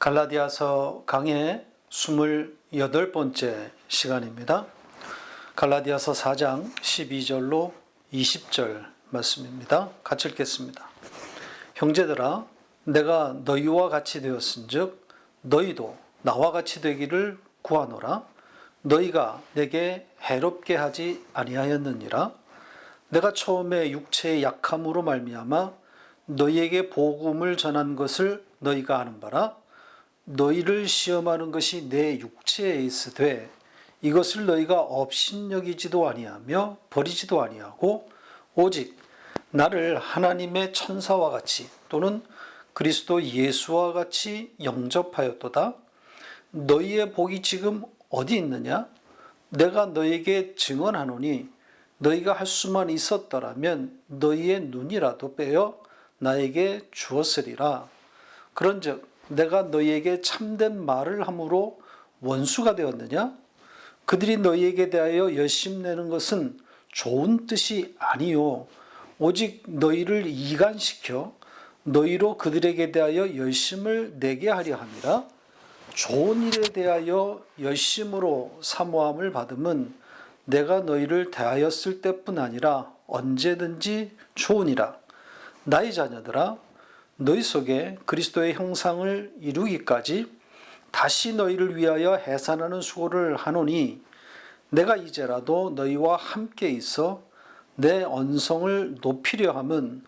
갈라디아서 강의 28번째 시간입니다. 갈라디아서 4장 12절로 20절 말씀입니다. 같이 읽겠습니다. 형제들아, 내가 너희와 같이 되었은즉 너희도 나와 같이 되기를 구하노라. 너희가 내게 해롭게 하지 아니하였느니라. 내가 처음에 육체의 약함으로 말미암아 너희에게 복음을 전한 것을 너희가 아는 바라. 너희를 시험하는 것이 내 육체에 있으되 이것을 너희가 업신여기지도 아니하며 버리지도 아니하고 오직 나를 하나님의 천사와 같이 또는 그리스도 예수와 같이 영접하였도다. 너희의 복이 지금 어디 있느냐? 내가 너희에게 증언하노니 너희가 할 수만 있었더라면 너희의 눈이라도 빼어 나에게 주었으리라. 그런즉 내가 너희에게 참된 말을 함으로 원수가 되었느냐? 그들이 너희에게 대하여 열심내는 것은 좋은 뜻이 아니요 오직 너희를 이간시켜 너희로 그들에게 대하여 열심을 내게 하려 함이라. 좋은 일에 대하여 열심으로 사모함을 받음은 내가 너희를 대하였을 때뿐 아니라 언제든지 좋으니라. 나의 자녀들아, 너희 속에 그리스도의 형상을 이루기까지 다시 너희를 위하여 해산하는 수고를 하노니 내가 이제라도 너희와 함께 있어 내 언성을 높이려 함은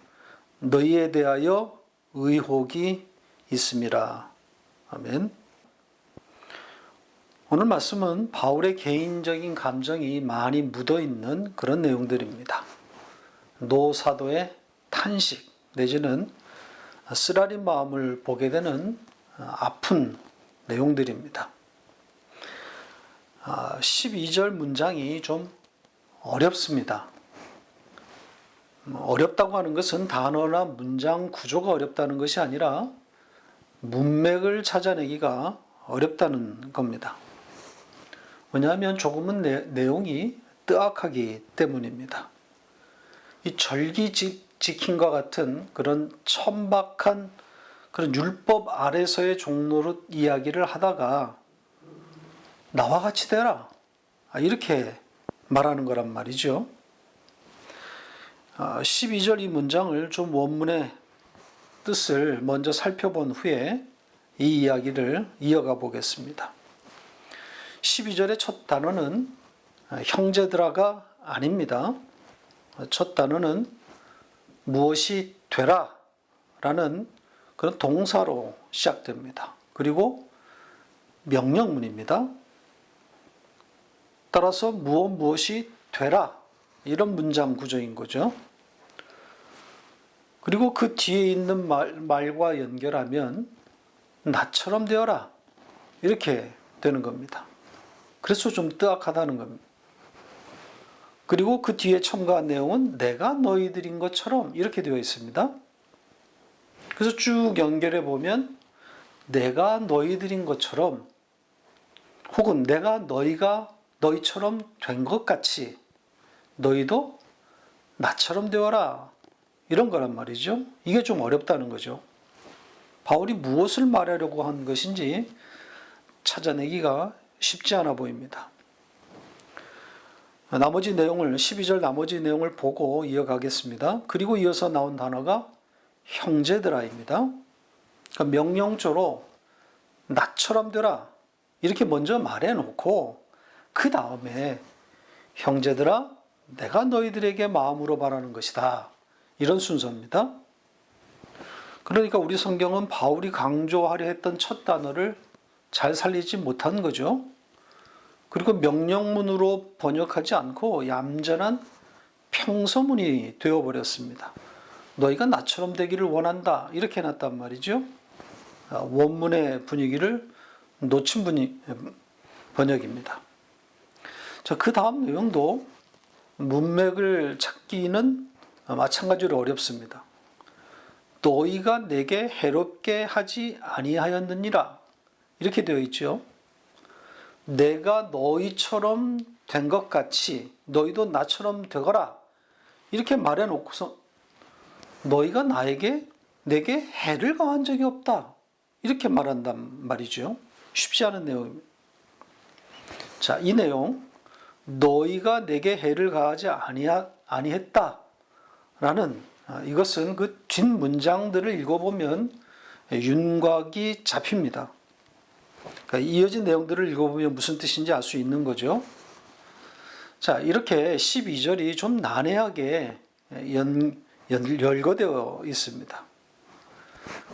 너희에 대하여 의혹이 있음이라. 아멘. 오늘 말씀은 바울의 개인적인 감정이 많이 묻어있는 그런 내용들입니다. 노사도의 탄식 내지는 쓰라린 마음을 보게 되는 아픈 내용들입니다. 12절 문장이 좀 어렵습니다. 어렵다고 하는 것은 단어나 문장 구조가 어렵다는 것이 아니라 문맥을 찾아내기가 어렵다는 겁니다. 왜냐하면 조금은 내용이 뜨악하기 때문입니다. 이 지킴과 같은 그런 천박한 그런 율법 아래서의 종노릇 이야기를 하다가 나와 같이 되라 이렇게 말하는 거란 말이죠. 12절 이 문장을 좀 원문의 뜻을 먼저 살펴본 후에 이 이야기를 이어가 보겠습니다. 12절의 첫 단어는 형제들아가 아닙니다. 첫 단어는 무엇이 되라 라는 그런 동사로 시작됩니다. 그리고 명령문입니다. 따라서 무엇이 되라 이런 문장 구조인 거죠. 그리고 그 뒤에 있는 말과 연결하면 나처럼 되어라 이렇게 되는 겁니다. 그래서 좀 뜨악하다는 겁니다. 그리고 그 뒤에 첨가한 내용은 내가 너희들인 것처럼 이렇게 되어 있습니다. 그래서 쭉 연결해 보면 내가 너희들인 것처럼 혹은 내가 너희처럼 된 것 같이 너희도 나처럼 되어라 이런 거란 말이죠. 이게 좀 어렵다는 거죠. 바울이 무엇을 말하려고 한 것인지 찾아내기가 쉽지 않아 보입니다. 나머지 내용을 12절 나머지 내용을 보고 이어가겠습니다. 그리고 이어서 나온 단어가 형제들아입니다. 그러니까 명령조로 나처럼 되라 이렇게 먼저 말해놓고 그 다음에 형제들아 내가 너희들에게 마음으로 바라는 것이다 이런 순서입니다. 그러니까 우리 성경은 바울이 강조하려 했던 첫 단어를 잘 살리지 못한 거죠. 그리고 명령문으로 번역하지 않고 얌전한 평서문이 되어버렸습니다. 너희가 나처럼 되기를 원한다 이렇게 해놨단 말이죠. 원문의 분위기를 놓친 번역입니다. 자, 그 다음 내용도 문맥을 찾기는 마찬가지로 어렵습니다. 너희가 내게 해롭게 하지 아니하였느니라 이렇게 되어 있죠. 내가 너희처럼 된 것 같이 너희도 나처럼 되거라 이렇게 말해놓고서 너희가 내게 해를 가한 적이 없다 이렇게 말한단 말이죠. 쉽지 않은 내용입니다. 자, 이 내용, 너희가 내게 해를 가하지 아니했다라는 이것은 그 뒷문장들을 읽어보면 윤곽이 잡힙니다. 그러니까 이어진 내용들을 읽어보면 무슨 뜻인지 알 수 있는 거죠. 자, 이렇게 12절이 좀 난해하게 열거되어 있습니다.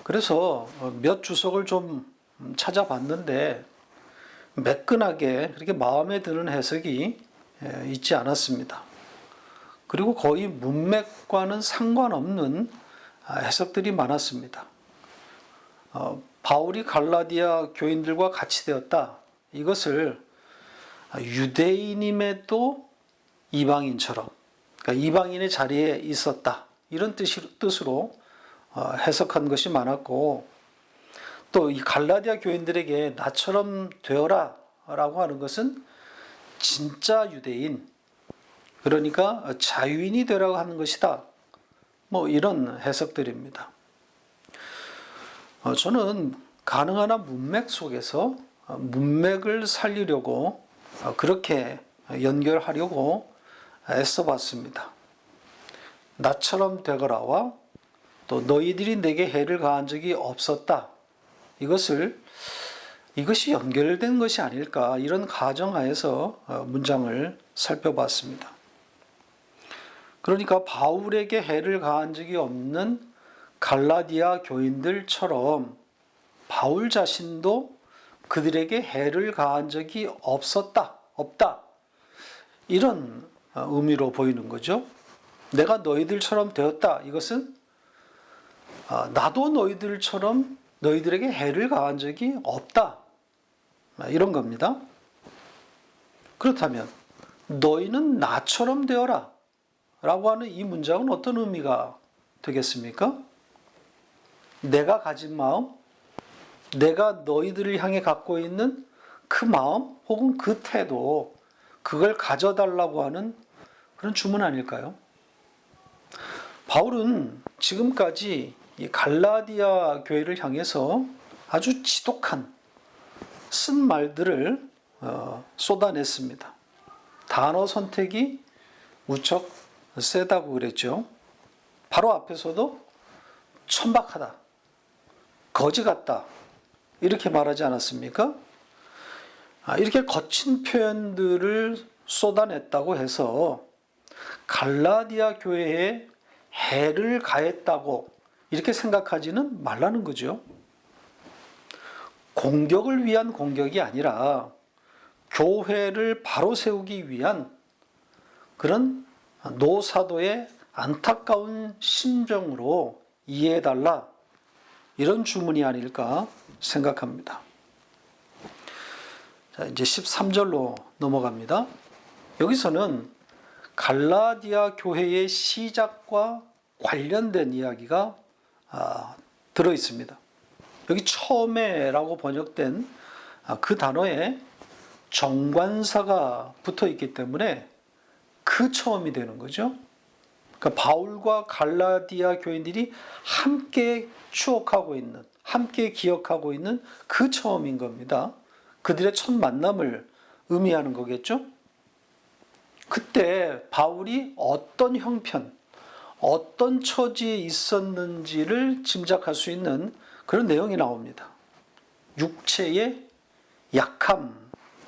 그래서 몇 주석을 좀 찾아봤는데 매끈하게 그렇게 마음에 드는 해석이 있지 않았습니다. 그리고 거의 문맥과는 상관없는 해석들이 많았습니다. 바울이 갈라디아 교인들과 같이 되었다. 이것을 유대인임에도 이방인처럼, 그러니까 이방인의 자리에 있었다. 이런 뜻으로 해석한 것이 많았고, 또 이 갈라디아 교인들에게 나처럼 되어라 라고 하는 것은 진짜 유대인, 그러니까 자유인이 되라고 하는 것이다. 뭐 이런 해석들입니다. 저는 가능한 한 문맥 속에서 문맥을 살리려고 그렇게 연결하려고 애써봤습니다. 나처럼 되거라와 또 너희들이 내게 해를 가한 적이 없었다. 이것이 연결된 것이 아닐까, 이런 가정하에서 문장을 살펴봤습니다. 그러니까 바울에게 해를 가한 적이 없는 갈라디아 교인들처럼 바울 자신도 그들에게 해를 가한 적이 없다. 이런 의미로 보이는 거죠. 내가 너희들처럼 되었다. 이것은 나도 너희들에게 해를 가한 적이 없다. 이런 겁니다. 그렇다면 너희는 나처럼 되어라 라고 하는 이 문장은 어떤 의미가 되겠습니까? 내가 가진 마음, 내가 너희들을 향해 갖고 있는 그 마음 혹은 그 태도, 그걸 가져달라고 하는 그런 주문 아닐까요? 바울은 지금까지 이 갈라디아 교회를 향해서 아주 지독한 쓴 말들을 쏟아냈습니다. 단어 선택이 무척 세다고 그랬죠. 바로 앞에서도 천박하다, 거지 같다 이렇게 말하지 않았습니까? 이렇게 거친 표현들을 쏟아냈다고 해서 갈라디아 교회에 해를 가했다고 이렇게 생각하지는 말라는 거죠. 공격을 위한 공격이 아니라 교회를 바로 세우기 위한 그런 노사도의 안타까운 심정으로 이해해달라, 이런 주문이 아닐까 생각합니다. 자, 이제 13절로 넘어갑니다. 여기서는 갈라디아 교회의 시작과 관련된 이야기가 들어 있습니다. 여기 처음에라고 번역된 그 단어에 정관사가 붙어 있기 때문에 그 처음이 되는 거죠. 그러니까 바울과 갈라디아 교인들이 함께 추억하고 있는, 함께 기억하고 있는 그 처음인 겁니다. 그들의 첫 만남을 의미하는 거겠죠. 그때 바울이 어떤 형편, 어떤 처지에 있었는지를 짐작할 수 있는 그런 내용이 나옵니다. 육체의 약함,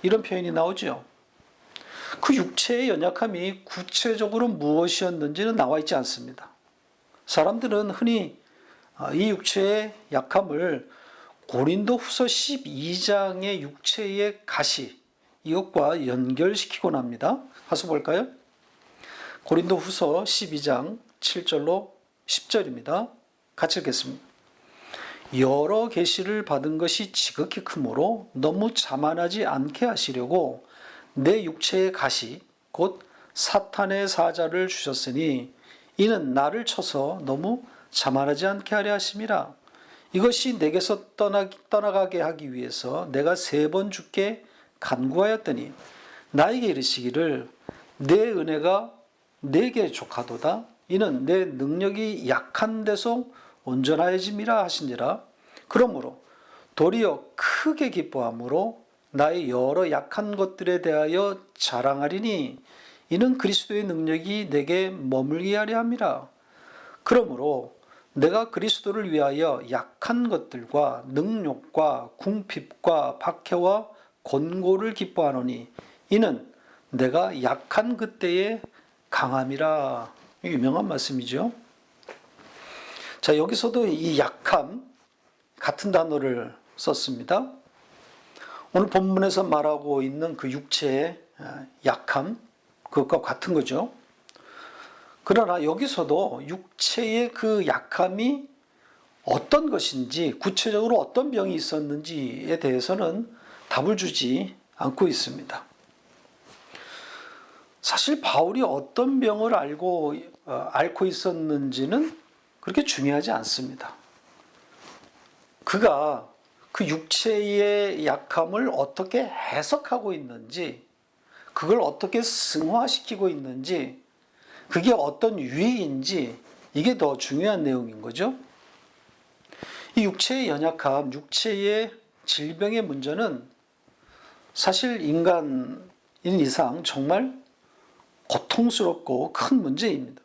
이런 표현이 나오죠. 그 육체의 연약함이 구체적으로 무엇이었는지는 나와 있지 않습니다. 사람들은 흔히 이 육체의 약함을 고린도후서 12장의 육체의 가시, 이것과 연결시키곤 합니다. 가서 볼까요? 고린도후서 12장 7절로 10절입니다. 같이 읽겠습니다. 여러 계시를 받은 것이 지극히 크므로 너무 자만하지 않게 하시려고 내 육체의 가시 곧 사탄의 사자를 주셨으니 이는 나를 쳐서 너무 자만하지 않게 하려 하심이라. 이것이 내게서 떠나가게 하기 위해서 내가 3번 주께 간구하였더니 나에게 이르시기를 내 은혜가 내게 족하도다. 이는 내 능력이 약한 데서 온전하여짐이라 하시니라. 그러므로 도리어 크게 기뻐함으로 나의 여러 약한 것들에 대하여 자랑하리니 이는 그리스도의 능력이 내게 머물게 하려 함이라. 그러므로 내가 그리스도를 위하여 약한 것들과 능욕과 궁핍과 박해와 곤고를 기뻐하노니 이는 내가 약한 그때의 강함이라. 유명한 말씀이죠. 자, 여기서도 이 약함 같은 단어를 썼습니다. 오늘 본문에서 말하고 있는 그 육체의 약함, 그것과 같은 거죠. 그러나 여기서도 육체의 그 약함이 어떤 것인지, 구체적으로 어떤 병이 있었는지에 대해서는 답을 주지 않고 있습니다. 사실 바울이 어떤 병을 앓고 있었는지는 그렇게 중요하지 않습니다. 그가 그 육체의 약함을 어떻게 해석하고 있는지, 그걸 어떻게 승화시키고 있는지, 그게 어떤 유익인지, 이게 더 중요한 내용인 거죠. 이 육체의 연약함, 육체의 질병의 문제는 사실 인간인 이상 정말 고통스럽고 큰 문제입니다.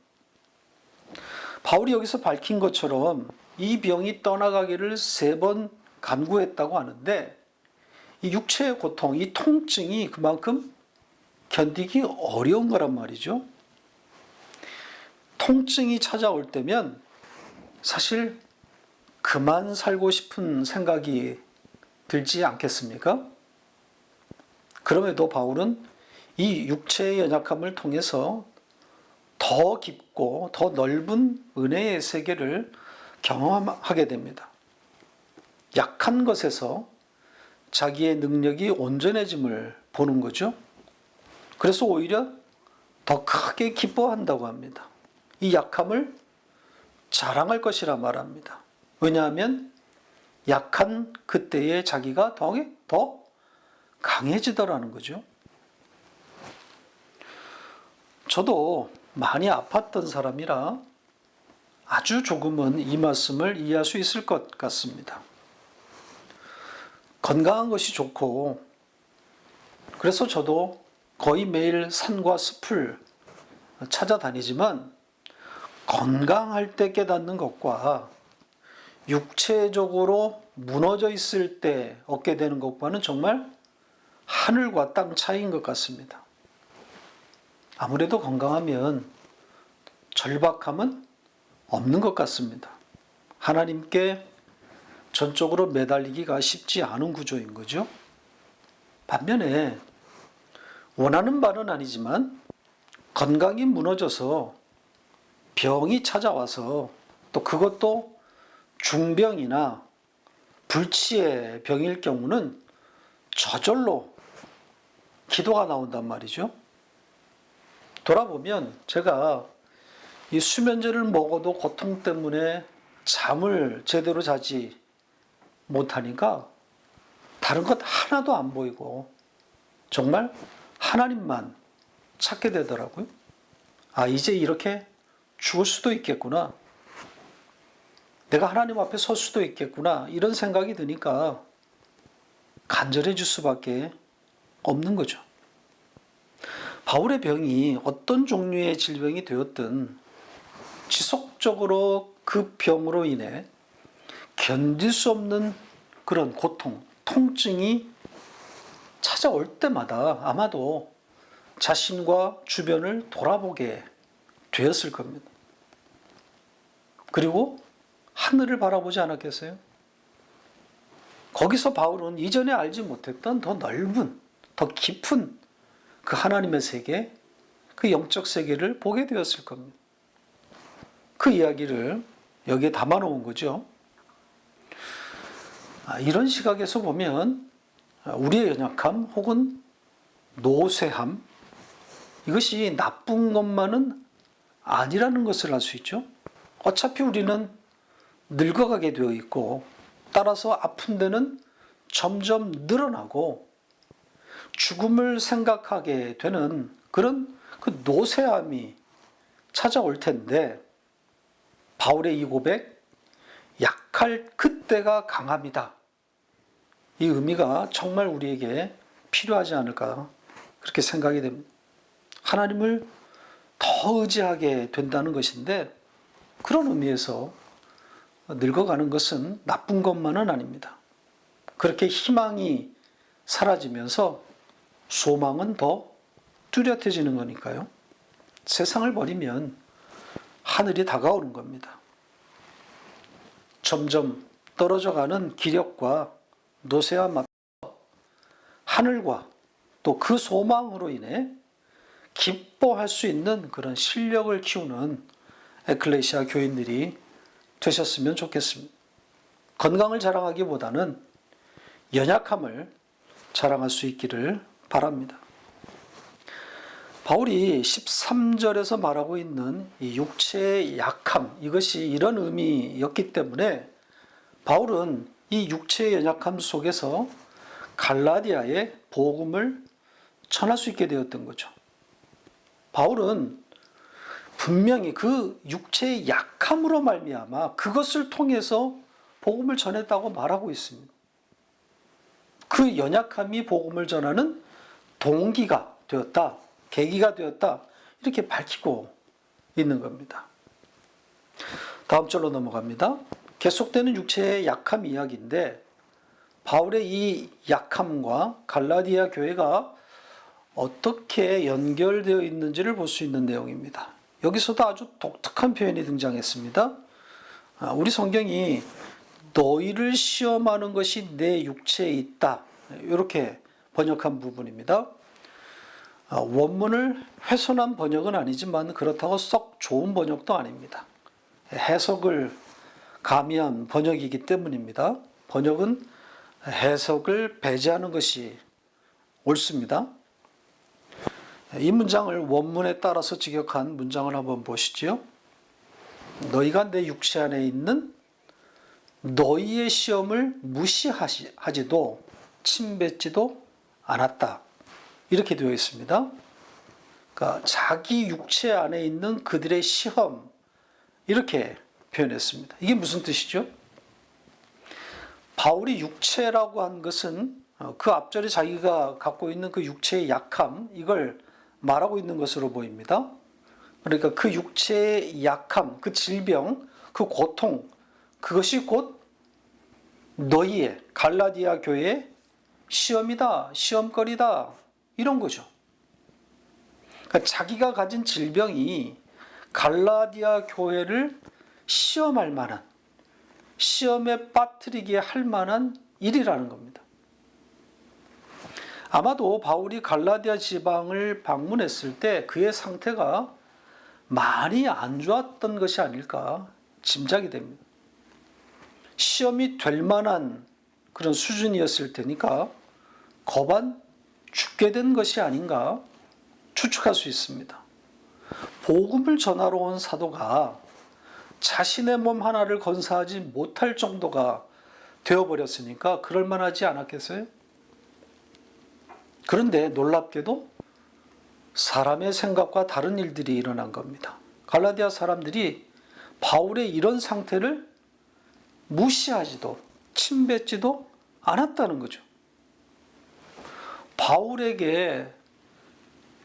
바울이 여기서 밝힌 것처럼 이 병이 떠나가기를 3번 간구했다고 하는데, 이 육체의 고통, 이 통증이 그만큼 견디기 어려운 거란 말이죠. 통증이 찾아올 때면 사실 그만 살고 싶은 생각이 들지 않겠습니까? 그럼에도 바울은 이 육체의 연약함을 통해서 더 깊고 더 넓은 은혜의 세계를 경험하게 됩니다. 약한 것에서 자기의 능력이 온전해짐을 보는 거죠. 그래서 오히려 더 크게 기뻐한다고 합니다. 이 약함을 자랑할 것이라 말합니다. 왜냐하면 약한 그때의 자기가 더 강해지더라는 거죠. 저도 많이 아팠던 사람이라 아주 조금은 이 말씀을 이해할 수 있을 것 같습니다. 건강한 것이 좋고, 그래서 저도 거의 매일 산과 숲을 찾아다니지만 건강할 때 깨닫는 것과 육체적으로 무너져 있을 때 얻게 되는 것과는 정말 하늘과 땅 차이인 것 같습니다. 아무래도 건강하면 절박함은 없는 것 같습니다. 하나님께 전적으로 매달리기가 쉽지 않은 구조인 거죠. 반면에 원하는 바는 아니지만 건강이 무너져서 병이 찾아와서 또 그것도 중병이나 불치의 병일 경우는 저절로 기도가 나온단 말이죠. 돌아보면 제가 이 수면제를 먹어도 고통 때문에 잠을 제대로 자지 못하니까 다른 것 하나도 안 보이고 정말 하나님만 찾게 되더라고요. 아, 이제 이렇게 죽을 수도 있겠구나. 내가 하나님 앞에 설 수도 있겠구나. 이런 생각이 드니까 간절해질 수밖에 없는 거죠. 바울의 병이 어떤 종류의 질병이 되었든 지속적으로 그 병으로 인해 견딜 수 없는 그런 고통, 통증이 찾아올 때마다 아마도 자신과 주변을 돌아보게 되었을 겁니다. 그리고 하늘을 바라보지 않았겠어요? 거기서 바울은 이전에 알지 못했던 더 넓은, 더 깊은 그 하나님의 세계, 그 영적 세계를 보게 되었을 겁니다. 그 이야기를 여기에 담아놓은 거죠. 이런 시각에서 보면 우리의 연약함 혹은 노쇠함, 이것이 나쁜 것만은 아니라는 것을 알 수 있죠. 어차피 우리는 늙어가게 되어 있고, 따라서 아픈 데는 점점 늘어나고 죽음을 생각하게 되는 그런 그 노쇠함이 찾아올 텐데, 바울의 이 고백, 약할 그때가 강함이다. 이 의미가 정말 우리에게 필요하지 않을까 그렇게 생각이 됩니다. 하나님을 더 의지하게 된다는 것인데 그런 의미에서 늙어가는 것은 나쁜 것만은 아닙니다. 그렇게 희망이 사라지면서 소망은 더 뚜렷해지는 거니까요. 세상을 버리면 하늘이 다가오는 겁니다. 점점 떨어져가는 기력과 노쇠와 맞서 하늘과 또 그 소망으로 인해 기뻐할 수 있는 그런 실력을 키우는 에클레시아 교인들이 되셨으면 좋겠습니다. 건강을 자랑하기보다는 연약함을 자랑할 수 있기를 바랍니다. 바울이 13절에서 말하고 있는 이 육체의 약함, 이것이 이런 의미였기 때문에 바울은 이 육체의 연약함 속에서 갈라디아에 복음을 전할 수 있게 되었던 거죠. 바울은 분명히 그 육체의 약함으로 말미암아 그것을 통해서 복음을 전했다고 말하고 있습니다. 그 연약함이 복음을 전하는 동기가 되었다, 계기가 되었다, 이렇게 밝히고 있는 겁니다. 다음 절로 넘어갑니다. 계속되는 육체의 약함 이야기인데 바울의 이 약함과 갈라디아 교회가 어떻게 연결되어 있는지를 볼 수 있는 내용입니다. 여기서도 아주 독특한 표현이 등장했습니다. 우리 성경이 너희를 시험하는 것이 내 육체에 있다, 이렇게 번역한 부분입니다. 원문을 훼손한 번역은 아니지만 그렇다고 썩 좋은 번역도 아닙니다. 해석을 가미한 번역이기 때문입니다. 번역은 해석을 배제하는 것이 옳습니다. 이 문장을 원문에 따라서 직역한 문장을 한번 보시죠. 너희가 내 육체 안에 있는 너희의 시험을 무시하지도 침뱉지도 않았다, 이렇게 되어 있습니다. 그러니까 자기 육체 안에 있는 그들의 시험, 이렇게 표현했습니다. 이게 무슨 뜻이죠? 바울이 육체라고 한 것은 그 앞절에 자기가 갖고 있는 그 육체의 약함, 이걸 말하고 있는 것으로 보입니다. 그러니까 그 육체의 약함, 그 질병, 그 고통, 그것이 곧 너희의 갈라디아 교회의 시험이다, 시험거리다, 이런 거죠. 그러니까 자기가 가진 질병이 갈라디아 교회를 시험할 만한, 시험에 빠뜨리게 할 만한 일이라는 겁니다. 아마도 바울이 갈라디아 지방을 방문했을 때 그의 상태가 많이 안 좋았던 것이 아닐까 짐작이 됩니다. 시험이 될 만한 그런 수준이었을 테니까 거반 죽게 된 것이 아닌가 추측할 수 있습니다. 복음을 전하러 온 사도가 자신의 몸 하나를 건사하지 못할 정도가 되어버렸으니까 그럴 만하지 않았겠어요? 그런데 놀랍게도 사람의 생각과 다른 일들이 일어난 겁니다. 갈라디아 사람들이 바울의 이런 상태를 무시하지도 침뱉지도 않았다는 거죠. 바울에게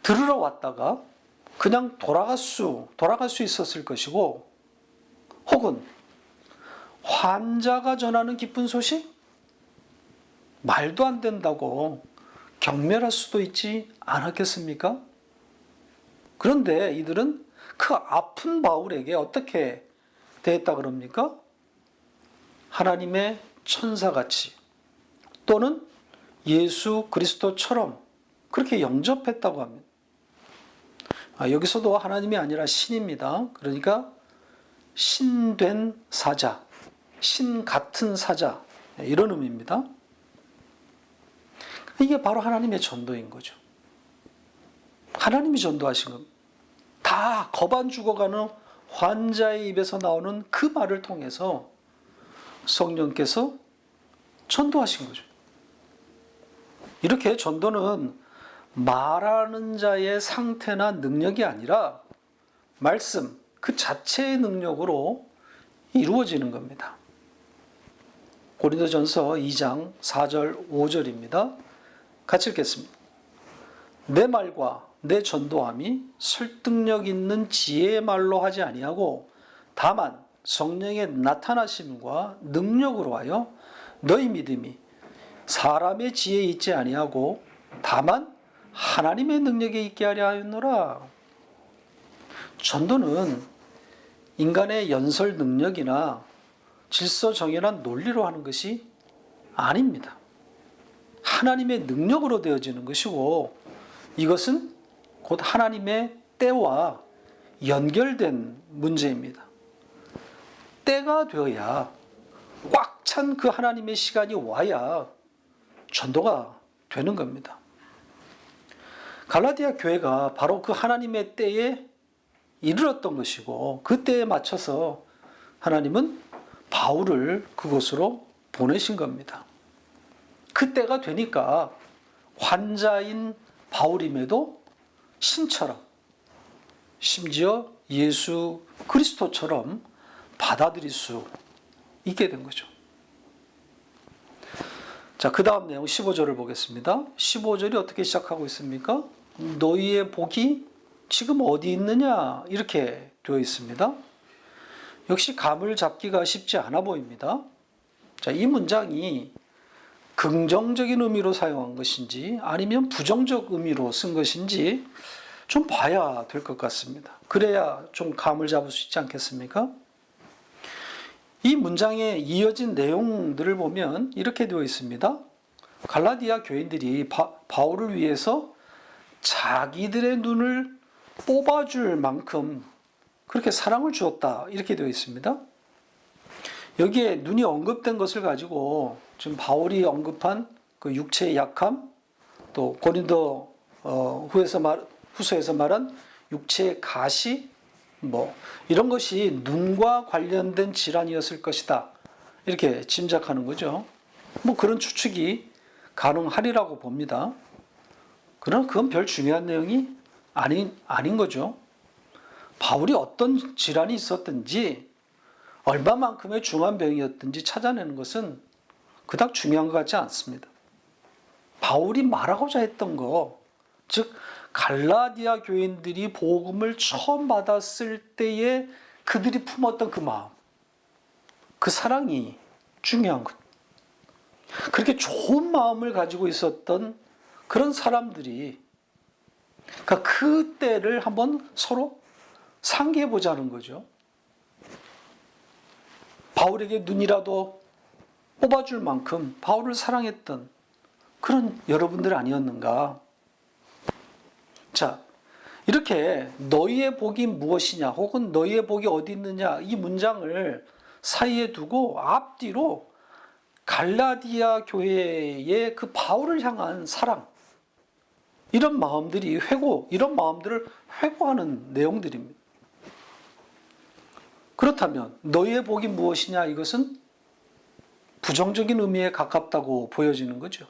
들으러 왔다가 그냥 돌아갈 수 있었을 것이고, 혹은 환자가 전하는 기쁜 소식? 말도 안 된다고 경멸할 수도 있지 않았겠습니까? 그런데 이들은 그 아픈 바울에게 어떻게 대했다 그럽니까? 하나님의 천사같이, 또는 예수 그리스도처럼 그렇게 영접했다고 합니다. 여기서도 하나님이 아니라 신입니다. 그러니까 신된 사자, 신 같은 사자, 이런 의미입니다. 이게 바로 하나님의 전도인 거죠. 하나님이 전도하신 겁니다. 다 거반 죽어가는 환자의 입에서 나오는 그 말을 통해서 성령께서 전도하신 거죠. 이렇게 전도는 말하는 자의 상태나 능력이 아니라 말씀 그 자체의 능력으로 이루어지는 겁니다. 고린도전서 2장 4절 5절입니다. 같이 읽겠습니다. 내 말과 내 전도함이 설득력 있는 지혜의 말로 하지 아니하고 다만 성령의 나타나심과 능력으로 하여 너희 믿음이 사람의 지혜에 있지 아니하고 다만 하나님의 능력에 있게 하려 하였노라. 전도는 인간의 연설 능력이나 질서 정연한 논리로 하는 것이 아닙니다. 하나님의 능력으로 되어지는 것이고 이것은 곧 하나님의 때와 연결된 문제입니다. 때가 되어야 꽉 찬 그 하나님의 시간이 와야 전도가 되는 겁니다. 갈라디아 교회가 바로 그 하나님의 때에 이르렀던 것이고 그 때에 맞춰서 하나님은 바울을 그곳으로 보내신 겁니다. 그 때가 되니까 환자인 바울임에도 신처럼 심지어 예수 그리스도처럼 받아들일 수 있게 된 거죠. 자, 그 다음 내용 15절을 보겠습니다. 15절이 어떻게 시작하고 있습니까? 너희의 복이 지금 어디 있느냐 이렇게 되어 있습니다. 역시 감을 잡기가 쉽지 않아 보입니다. 자, 이 문장이 긍정적인 의미로 사용한 것인지 아니면 부정적 의미로 쓴 것인지 좀 봐야 될 것 같습니다. 그래야 좀 감을 잡을 수 있지 않겠습니까? 이 문장에 이어진 내용들을 보면 이렇게 되어 있습니다. 갈라디아 교인들이 바울을 위해서 자기들의 눈을 뽑아줄 만큼 그렇게 사랑을 주었다 이렇게 되어 있습니다. 여기에 눈이 언급된 것을 가지고 지금 바울이 언급한 그 육체의 약함, 또 고린도 후서에서 말한 육체의 가시, 이런 것이 눈과 관련된 질환이었을 것이다 이렇게 짐작하는 거죠. 그런 추측이 가능하리라고 봅니다. 그러나 그건 별 중요한 내용이 아닌 거죠. 바울이 어떤 질환이 있었든지 얼마만큼의 중한 병이었든지 찾아내는 것은 그닥 중요한 것 같지 않습니다. 바울이 말하고자 했던 거, 즉 갈라디아 교인들이 복음을 처음 받았을 때에 그들이 품었던 그 마음, 그 사랑이 중요한 것. 그렇게 좋은 마음을 가지고 있었던 그런 사람들이 그 때를 한번 서로 상기해 보자는 거죠. 바울에게 눈이라도 뽑아줄 만큼 바울을 사랑했던 그런 여러분들 아니었는가? 자, 이렇게 너희의 복이 무엇이냐 혹은 너희의 복이 어디 있느냐 이 문장을 사이에 두고 앞뒤로 갈라디아 교회의 그 바울을 향한 사랑, 이런 마음들이 이런 마음들을 회고하는 내용들입니다. 그렇다면 너희의 복이 무엇이냐 이것은 부정적인 의미에 가깝다고 보여지는 거죠.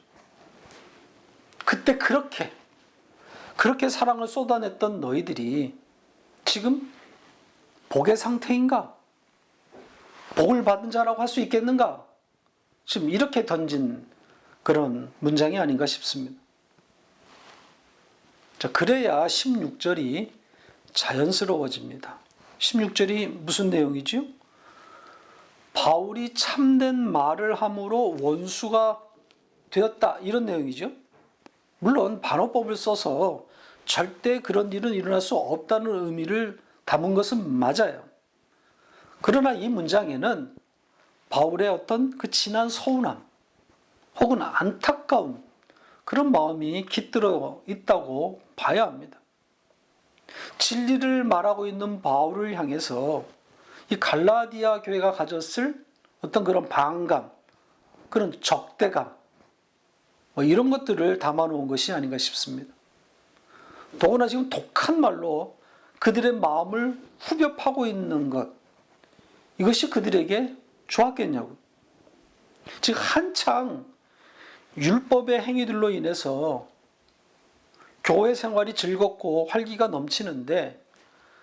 그때 그렇게 사랑을 쏟아냈던 너희들이 지금 복의 상태인가? 복을 받은 자라고 할 수 있겠는가? 지금 이렇게 던진 그런 문장이 아닌가 싶습니다. 자, 그래야 16절이 자연스러워집니다. 16절이 무슨 내용이죠? 바울이 참된 말을 함으로 원수가 되었다 이런 내용이죠. 물론 반어법을 써서 절대 그런 일은 일어날 수 없다는 의미를 담은 것은 맞아요. 그러나 이 문장에는 바울의 어떤 그 진한 서운함 혹은 안타까운 그런 마음이 깃들어 있다고 봐야 합니다. 진리를 말하고 있는 바울을 향해서 이 갈라디아 교회가 가졌을 어떤 그런 반감, 그런 적대감, 이런 것들을 담아놓은 것이 아닌가 싶습니다. 더구나 지금 독한 말로 그들의 마음을 후벼 파고 있는 것, 이것이 그들에게 좋았겠냐고. 즉 한창 율법의 행위들로 인해서 교회 생활이 즐겁고 활기가 넘치는데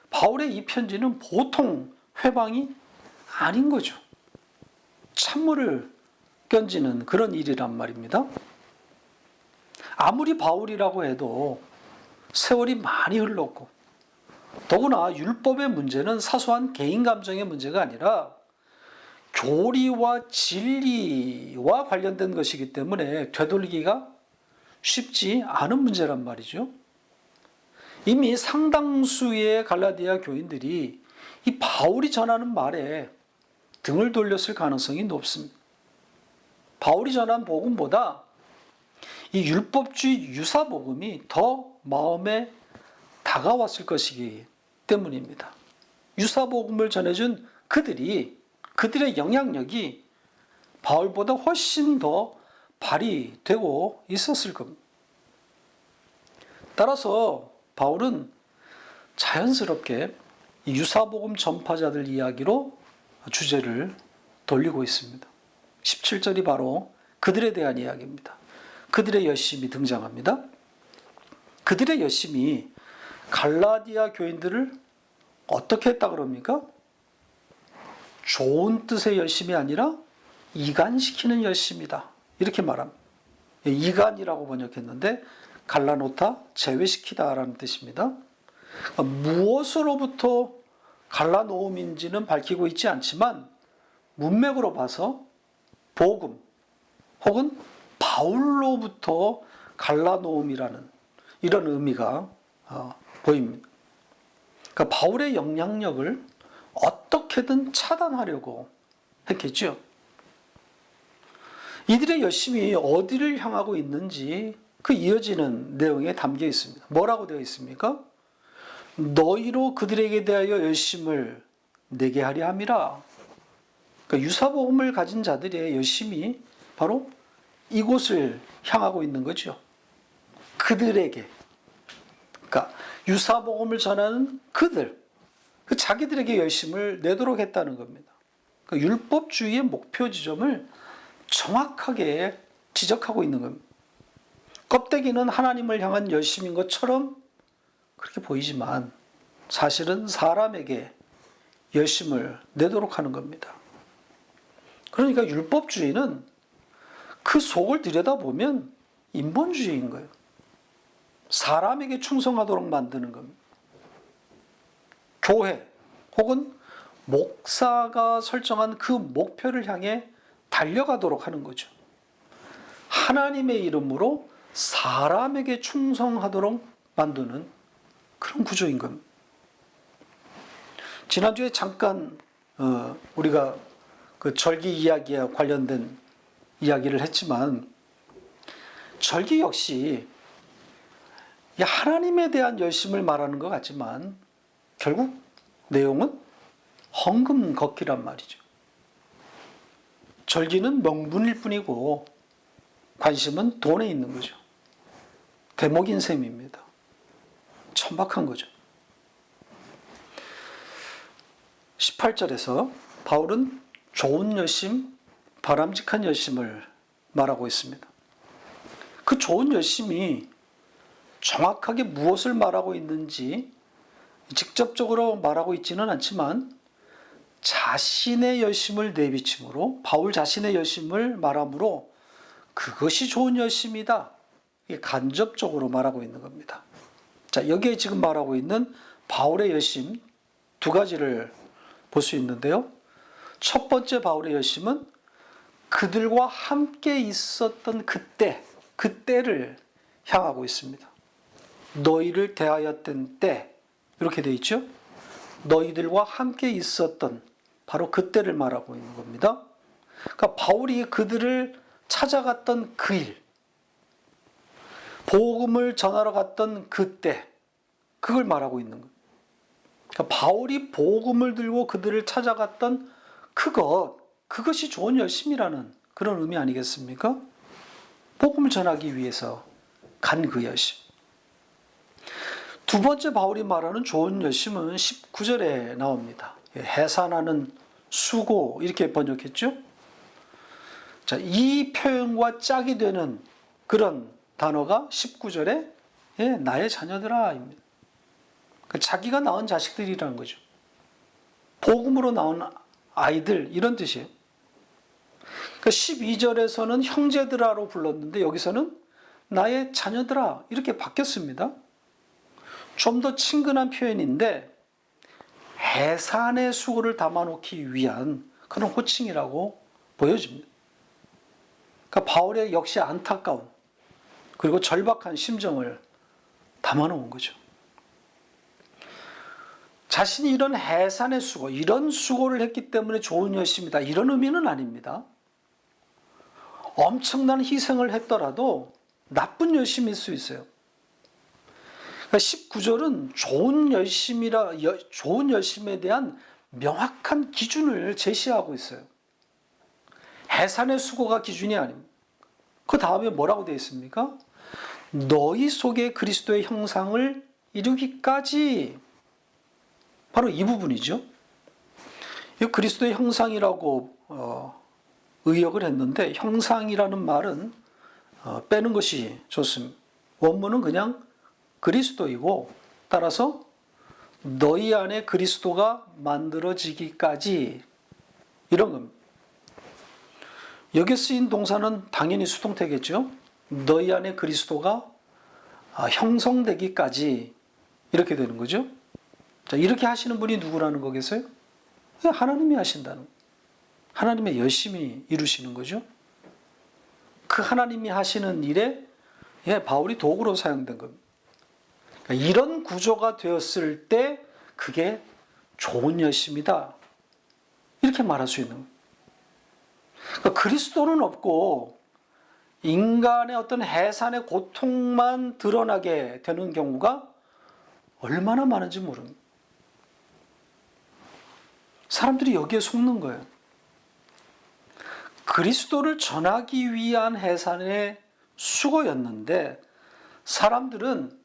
바울의 이 편지는 보통 회방이 아닌 거죠. 찬물을 견지는 그런 일이란 말입니다. 아무리 바울이라고 해도 세월이 많이 흘렀고, 더구나 율법의 문제는 사소한 개인 감정의 문제가 아니라 교리와 진리와 관련된 것이기 때문에 되돌리기가 쉽지 않은 문제란 말이죠. 이미 상당수의 갈라디아 교인들이 이 바울이 전하는 말에 등을 돌렸을 가능성이 높습니다. 바울이 전한 복음보다 이 율법주의 유사복음이 더 마음에 다가왔을 것이기 때문입니다. 유사복음을 전해준 그들의 영향력이 바울보다 훨씬 더 발휘되고 있었을 겁니다. 따라서 바울은 자연스럽게 이 유사복음 전파자들 이야기로 주제를 돌리고 있습니다. 17절이 바로 그들에 대한 이야기입니다. 그들의 열심이 등장합니다. 그들의 열심이 갈라디아 교인들을 어떻게 했다 그럽니까? 좋은 뜻의 열심이 아니라 이간시키는 열심이다. 이렇게 말합니다. 이간이라고 번역했는데 갈라놓다, 제외시키다라는 뜻입니다. 무엇으로부터 갈라놓음인지는 밝히고 있지 않지만 문맥으로 봐서 복음 혹은 바울로부터 갈라놓음이라는 이런 의미가 보입니다. 그러니까 바울의 영향력을 어떻게든 차단하려고 했겠죠. 이들의 열심이 어디를 향하고 있는지 그 이어지는 내용에 담겨 있습니다. 뭐라고 되어 있습니까? 너희로 그들에게 대하여 열심을 내게 하려 함이라. 그러니까 유사복음을 가진 자들의 열심이 바로 이곳을 향하고 있는 거죠. 그들에게. 그러니까 유사복음을 전하는 그들, 그 자기들에게 열심을 내도록 했다는 겁니다. 그러니까 율법주의의 목표 지점을 정확하게 지적하고 있는 겁니다. 껍데기는 하나님을 향한 열심인 것처럼 그렇게 보이지만 사실은 사람에게 열심을 내도록 하는 겁니다. 그러니까 율법주의는 그 속을 들여다보면 인본주의인 거예요. 사람에게 충성하도록 만드는 겁니다. 교회 혹은 목사가 설정한 그 목표를 향해 달려가도록 하는 거죠. 하나님의 이름으로 사람에게 충성하도록 만드는 그런 구조인 겁니다. 지난주에 잠깐 우리가 그 절기 이야기와 관련된 이야기를 했지만 절기 역시 하나님에 대한 열심을 말하는 것 같지만 결국 내용은 헌금 걷기란 말이죠. 절기는 명분일 뿐이고 관심은 돈에 있는 거죠. 대목인 셈입니다. 천박한 거죠. 18절에서 바울은 좋은 열심, 바람직한 열심을 말하고 있습니다. 그 좋은 열심이 정확하게 무엇을 말하고 있는지 직접적으로 말하고 있지는 않지만 자신의 열심을 내비침으로 바울 자신의 열심을 말함으로 그것이 좋은 열심이다. 이게 간접적으로 말하고 있는 겁니다. 자, 여기에 지금 말하고 있는 바울의 열심 두 가지를 볼 수 있는데요. 첫 번째 바울의 열심은 그들과 함께 있었던 그때를 향하고 있습니다. 너희를 대하였던 때 이렇게 되어 있죠. 너희들과 함께 있었던 바로 그때를 말하고 있는 겁니다. 그러니까 바울이 그들을 찾아갔던 그 일, 복음을 전하러 갔던 그때, 그걸 말하고 있는 거예요. 그러니까 바울이 복음을 들고 그들을 찾아갔던 그것이 좋은 열심이라는 그런 의미 아니겠습니까? 복음을 전하기 위해서 간 그 열심. 두 번째 바울이 말하는 좋은 열심은 19절에 나옵니다. 해산하는 수고 이렇게 번역했죠. 자, 이 표현과 짝이 되는 그런 단어가 19절에 나의 자녀들아입니다. 자기가 낳은 자식들이라는 거죠. 복음으로 나온 아이들 이런 뜻이에요. 그러니까 12절에서는 형제들아로 불렀는데 여기서는 나의 자녀들아 이렇게 바뀌었습니다. 좀 더 친근한 표현인데 해산의 수고를 담아놓기 위한 그런 호칭이라고 보여집니다. 그러니까 바울의 역시 안타까운 그리고 절박한 심정을 담아놓은 거죠. 자신이 이런 해산의 수고, 이런 수고를 했기 때문에 좋은 여심이다 이런 의미는 아닙니다. 엄청난 희생을 했더라도 나쁜 열심일 수 있어요. 그러니까 19절은 좋은 열심에 대한 명확한 기준을 제시하고 있어요. 해산의 수고가 기준이 아닙니다. 그 다음에 뭐라고 되어 있습니까? 너희 속에 그리스도의 형상을 이루기까지, 바로 이 부분이죠. 이 그리스도의 형상이라고 의역을 했는데 형상이라는 말은 빼는 것이 좋습니다. 원문은 그냥 그리스도이고 따라서 너희 안에 그리스도가 만들어지기까지 이런 겁니다. 여기 쓰인 동사는 당연히 수동태겠죠. 너희 안에 그리스도가 형성되기까지 이렇게 되는 거죠. 자, 이렇게 하시는 분이 누구라는 거겠어요? 하나님이 하신다는, 하나님의 열심히 이루시는 거죠. 그 하나님이 하시는 일에 바울이 도구로 사용된 겁니다. 그러니까 이런 구조가 되었을 때 그게 좋은 열심이다 이렇게 말할 수 있는 거예요. 그러니까 그리스도는 없고 인간의 어떤 해산의 고통만 드러나게 되는 경우가 얼마나 많은지 모릅니다. 사람들이 여기에 속는 거예요. 그리스도를 전하기 위한 해산의 수고였는데 사람들은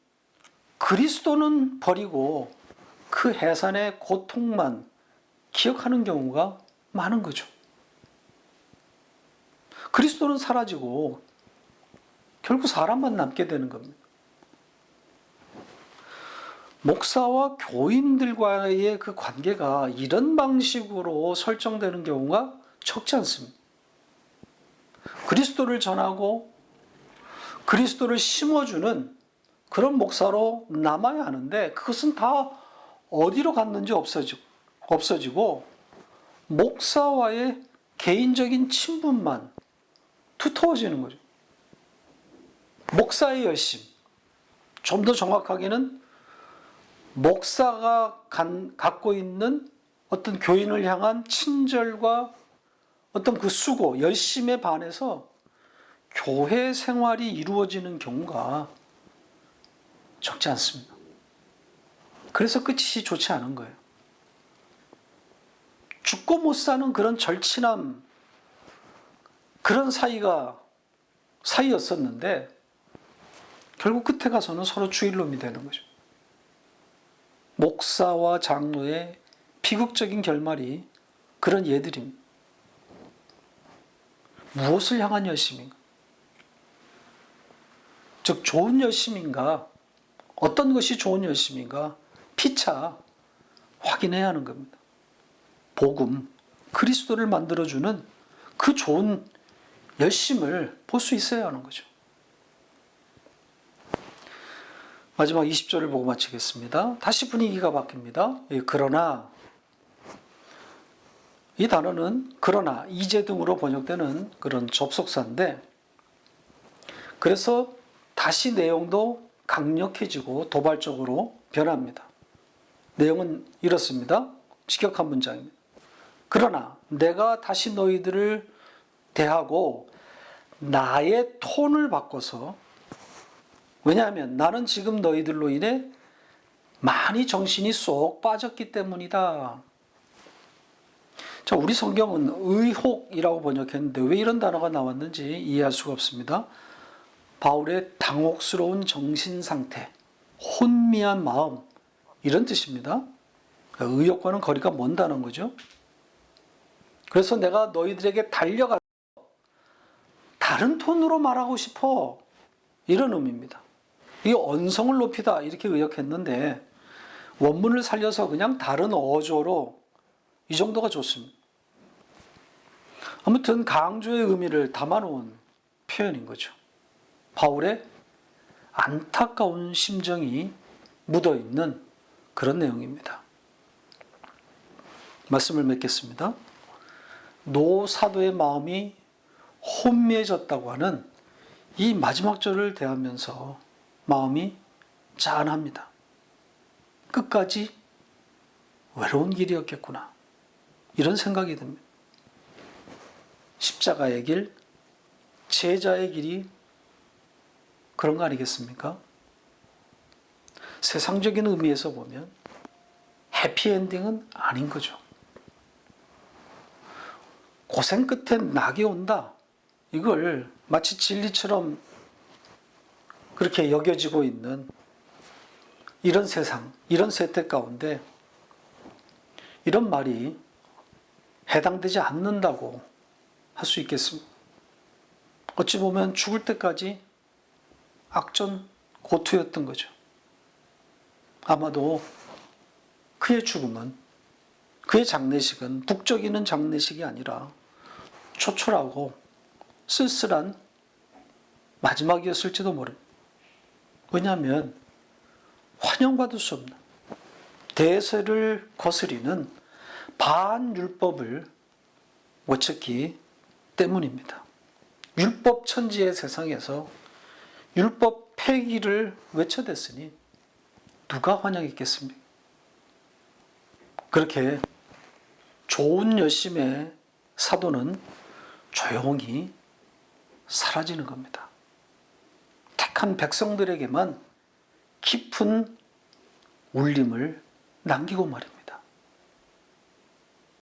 그리스도는 버리고 그 해산의 고통만 기억하는 경우가 많은 거죠. 그리스도는 사라지고 결국 사람만 남게 되는 겁니다. 목사와 교인들과의 그 관계가 이런 방식으로 설정되는 경우가 적지 않습니다. 그리스도를 전하고 그리스도를 심어주는 그런 목사로 남아야 하는데 그것은 다 어디로 갔는지 없어지고 목사와의 개인적인 친분만 두터워지는 거죠. 목사의 열심, 좀 더 정확하게는 목사가 갖고 있는 어떤 교인을 향한 친절과 어떤 그 수고, 열심에 반해서 교회 생활이 이루어지는 경우가 적지 않습니다. 그래서 끝이 좋지 않은 거예요. 죽고 못 사는 그런 절친함, 그런 사이였었는데 결국 끝에 가서는 서로 주일놈이 되는 거죠. 목사와 장로의 비극적인 결말이 그런 예들입니다. 무엇을 향한 열심인가? 즉 좋은 열심인가? 어떤 것이 좋은 열심인가? 피차 확인해야 하는 겁니다. 복음, 그리스도를 만들어주는 그 좋은 열심을 볼 수 있어야 하는 거죠. 마지막 20절을 보고 마치겠습니다. 다시 분위기가 바뀝니다. 그러나, 이 단어는 그러나, 이제 등으로 번역되는 그런 접속사인데 그래서 다시 내용도 강력해지고 도발적으로 변합니다. 내용은 이렇습니다. 직역한 문장입니다. 그러나 내가 다시 너희들을 대하고 나의 톤을 바꿔서, 왜냐하면 나는 지금 너희들로 인해 많이 정신이 쏙 빠졌기 때문이다. 자, 우리 성경은 의혹이라고 번역했는데 왜 이런 단어가 나왔는지 이해할 수가 없습니다. 바울의 당혹스러운 정신 상태, 혼미한 마음, 이런 뜻입니다. 의혹과는 거리가 먼다는 거죠. 그래서 내가 너희들에게 달려가서 다른 톤으로 말하고 싶어, 이런 의미입니다. 이 언성을 높이다 이렇게 의역했는데 원문을 살려서 그냥 다른 어조로 이 정도가 좋습니다. 아무튼 강조의 의미를 담아놓은 표현인 거죠. 바울의 안타까운 심정이 묻어있는 그런 내용입니다. 말씀을 맺겠습니다. 노 사도의 마음이 혼미해졌다고 하는 이 마지막 절을 대하면서 마음이 짠합니다. 끝까지 외로운 길이었겠구나, 이런 생각이 듭니다. 십자가의 길, 제자의 길이 그런 거 아니겠습니까? 세상적인 의미에서 보면 해피엔딩은 아닌 거죠. 고생 끝에 낙이 온다, 이걸 마치 진리처럼 그렇게 여겨지고 있는 이런 세상, 이런 세태 가운데 이런 말이 해당되지 않는다고 할 수 있겠습니다. 어찌 보면 죽을 때까지 악전 고투였던 거죠. 아마도 그의 죽음은, 그의 장례식은 북적이는 장례식이 아니라 초촐하고 쓸쓸한 마지막이었을지도 모릅니다. 왜냐하면 환영받을 수 없는 대세를 거스리는 반율법을 외쳤기 때문입니다. 율법 천지의 세상에서 율법 폐기를 외쳐댔으니 누가 환영했겠습니까? 그렇게 좋은 열심의 사도는 조용히 사라지는 겁니다. 택한 백성들에게만 깊은 울림을 남기고 말입니다.